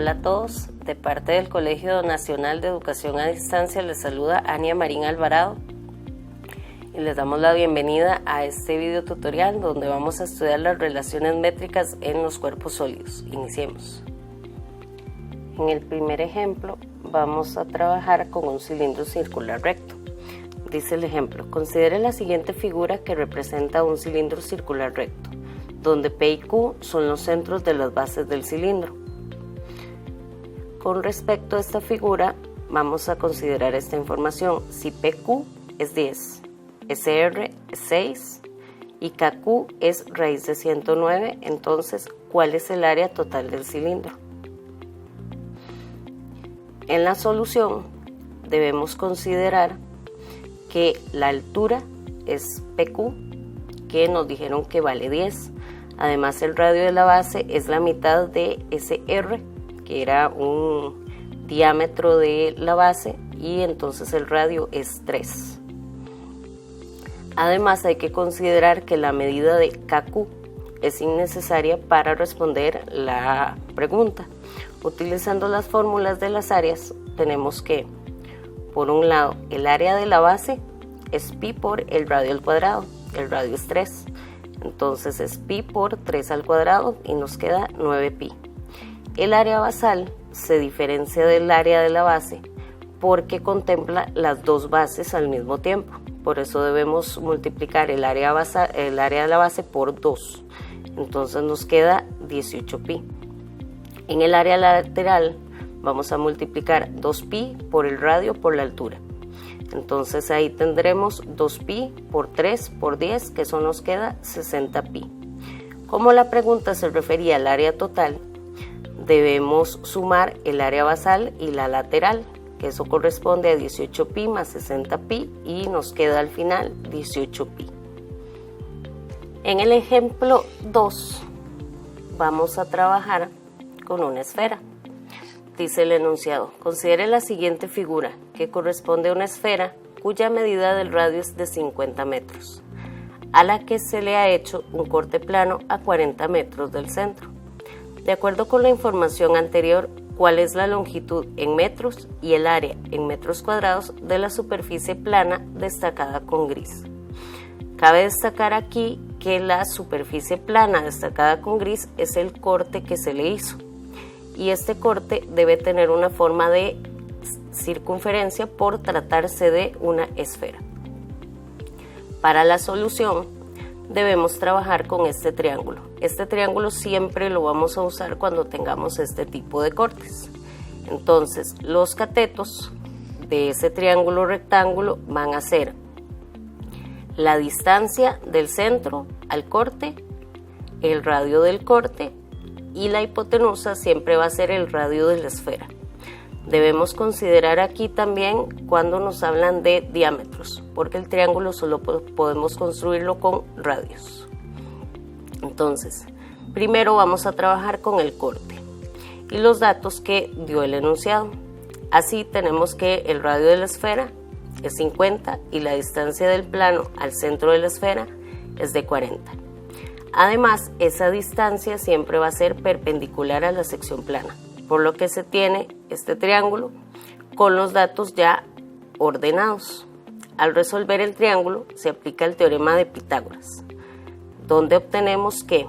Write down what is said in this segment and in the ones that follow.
Hola a todos, de parte del Colegio Nacional de Educación a Distancia les saluda Ania Marín Alvarado y les damos la bienvenida a este video tutorial donde vamos a estudiar las relaciones métricas en los cuerpos sólidos. Iniciemos. En el primer ejemplo vamos a trabajar con un cilindro circular recto. Dice el ejemplo: considere la siguiente figura que representa un cilindro circular recto, donde P y Q son los centros de las bases del cilindro. Con respecto a esta figura, vamos a considerar esta información. Si PQ es 10, SR es 6 y KQ es raíz de 109, entonces, ¿cuál es el área total del cilindro? En la solución, debemos considerar que la altura es PQ, que nos dijeron que vale 10. Además, el radio de la base es la mitad de SR, que era un diámetro de la base, y entonces el radio es 3. Además, hay que considerar que la medida de KQ es innecesaria para responder la pregunta. Utilizando las fórmulas de las áreas, tenemos que, por un lado, el área de la base es pi por el radio al cuadrado, el radio es 3, entonces es pi por 3 al cuadrado y nos queda 9pi. El área basal se diferencia del área de la base porque contempla las dos bases al mismo tiempo. Por eso debemos multiplicar el área de la base por 2. Entonces nos queda 18pi. En el área lateral vamos a multiplicar 2pi por el radio por la altura. Entonces ahí tendremos 2pi por 3 por 10, que eso nos queda 60pi. Como la pregunta se refería al área total, debemos sumar el área basal y la lateral, que eso corresponde a 18pi más 60pi y nos queda al final 18pi. En el ejemplo 2 vamos a trabajar con una esfera. Dice el enunciado: considere la siguiente figura que corresponde a una esfera cuya medida del radio es de 50 metros, a la que se le ha hecho un corte plano a 40 metros del centro. De acuerdo con la información anterior, ¿cuál es la longitud en metros y el área en metros cuadrados de la superficie plana destacada con gris? Cabe destacar aquí que la superficie plana destacada con gris es el corte que se le hizo, y este corte debe tener una forma de circunferencia por tratarse de una esfera. Para la solución, debemos trabajar con este triángulo. Este triángulo siempre lo vamos a usar cuando tengamos este tipo de cortes. Entonces, los catetos de ese triángulo rectángulo van a ser la distancia del centro al corte, el radio del corte, y la hipotenusa siempre va a ser el radio de la esfera. Debemos considerar aquí también cuando nos hablan de diámetros, porque el triángulo solo podemos construirlo con radios. Entonces, primero vamos a trabajar con el corte y los datos que dio el enunciado. Así tenemos que el radio de la esfera es 50 y la distancia del plano al centro de la esfera es de 40. Además, esa distancia siempre va a ser perpendicular a la sección plana, por lo que se tiene este triángulo con los datos ya ordenados. Al resolver el triángulo se aplica el teorema de Pitágoras, donde obtenemos que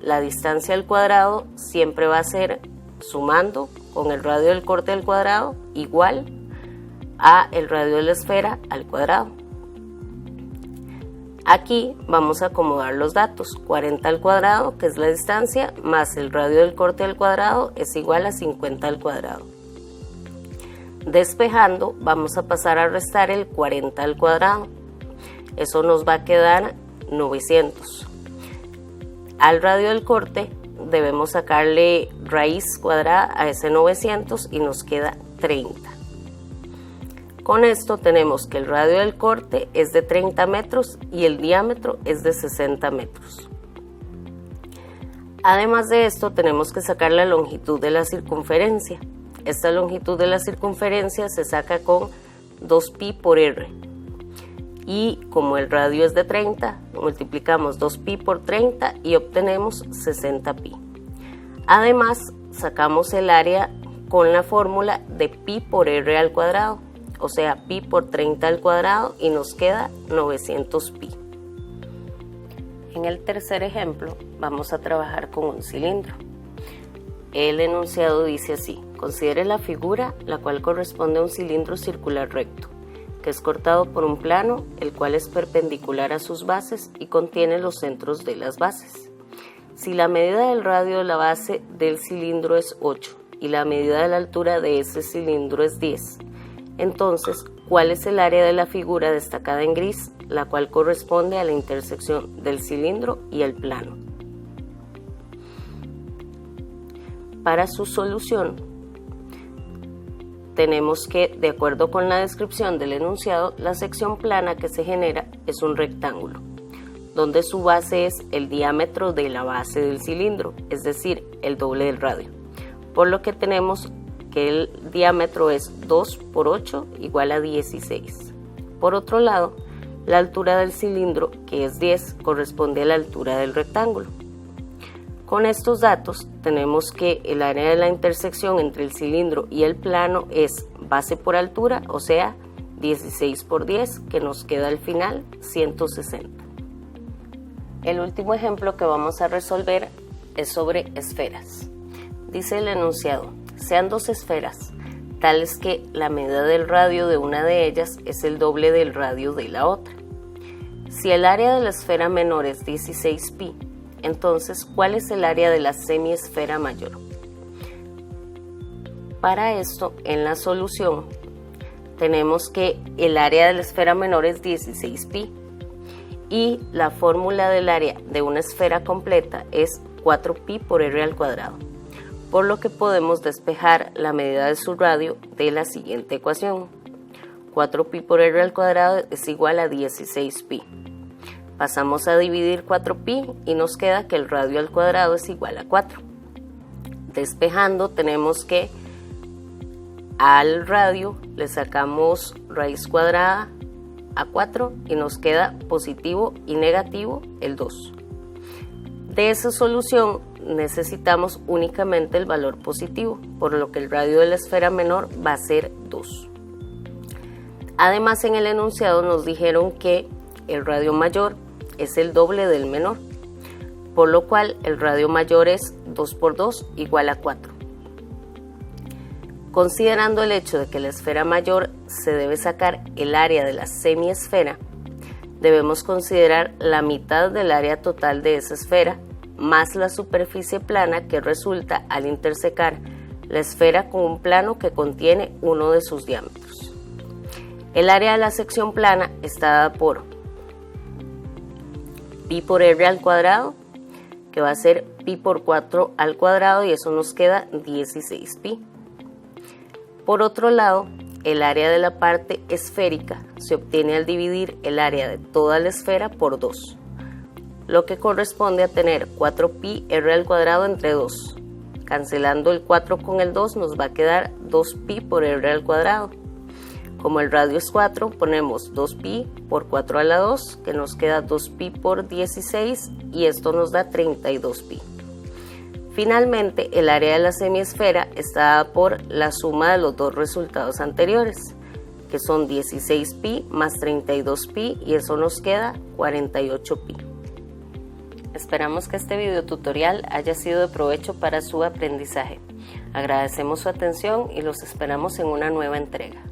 la distancia al cuadrado siempre va a ser sumando con el radio del corte al cuadrado igual a el radio de la esfera al cuadrado. Aquí vamos a acomodar los datos. 40 al cuadrado, que es la distancia, más el radio del corte al cuadrado es igual a 50 al cuadrado. Despejando, vamos a pasar a restar el 40 al cuadrado. Eso nos va a quedar 900. Al radio del corte debemos sacarle raíz cuadrada a ese 900 y nos queda 30. Con esto tenemos que el radio del corte es de 30 metros y el diámetro es de 60 metros. Además de esto, tenemos que sacar la longitud de la circunferencia. Esta longitud de la circunferencia se saca con 2pi por r. Y como el radio es de 30, multiplicamos 2pi por 30 y obtenemos 60pi. Además, sacamos el área con la fórmula de pi por r al cuadrado, o sea, pi por 30 al cuadrado, y nos queda 900 pi. En el tercer ejemplo vamos a trabajar con un cilindro. El enunciado dice así: considere la figura la cual corresponde a un cilindro circular recto, que es cortado por un plano, el cual es perpendicular a sus bases y contiene los centros de las bases. Si la medida del radio de la base del cilindro es 8 y la medida de la altura de ese cilindro es 10, entonces, ¿cuál es el área de la figura destacada en gris, la cual corresponde a la intersección del cilindro y el plano? Para su solución, tenemos que, de acuerdo con la descripción del enunciado, la sección plana que se genera es un rectángulo, donde su base es el diámetro de la base del cilindro, es decir, el doble del radio, por lo que tenemos que el diámetro es 2 por 8 igual a 16. Por otro lado, la altura del cilindro, que es 10, corresponde a la altura del rectángulo. Con estos datos tenemos que el área de la intersección entre el cilindro y el plano es base por altura, o sea, 16 por 10, que nos queda al final 160. El último ejemplo que vamos a resolver es sobre esferas. Dice el enunciado: sean dos esferas, tales que la medida del radio de una de ellas es el doble del radio de la otra. Si el área de la esfera menor es 16 pi, entonces, ¿cuál es el área de la semiesfera mayor? Para esto, en la solución, tenemos que el área de la esfera menor es 16 pi y la fórmula del área de una esfera completa es 4 pi por r al cuadrado, por lo que podemos despejar la medida de su radio de la siguiente ecuación. 4 pi por r al cuadrado es igual a 16 pi. Pasamos a dividir 4pi y nos queda que el radio al cuadrado es igual a 4. Despejando, tenemos que al radio le sacamos raíz cuadrada a 4 y nos queda positivo y negativo el 2. De esa solución necesitamos únicamente el valor positivo, por lo que el radio de la esfera menor va a ser 2. Además, en el enunciado nos dijeron que el radio mayor es el doble del menor, por lo cual el radio mayor es 2 por 2 igual a 4. Considerando el hecho de que la esfera mayor se debe sacar el área de la semiesfera, debemos considerar la mitad del área total de esa esfera más la superficie plana que resulta al intersecar la esfera con un plano que contiene uno de sus diámetros. El área de la sección plana está dada por pi por r al cuadrado, que va a ser pi por 4 al cuadrado, y eso nos queda 16 pi. Por otro lado, el área de la parte esférica se obtiene al dividir el área de toda la esfera por 2, lo que corresponde a tener 4 pi r al cuadrado entre 2. Cancelando el 4 con el 2 nos va a quedar 2 pi por r al cuadrado. Como el radio es 4, ponemos 2pi por 4 a la 2, que nos queda 2pi por 16, y esto nos da 32pi. Finalmente, el área de la semiesfera está dada por la suma de los dos resultados anteriores, que son 16pi más 32pi, y eso nos queda 48pi. Esperamos que este video tutorial haya sido de provecho para su aprendizaje. Agradecemos su atención y los esperamos en una nueva entrega.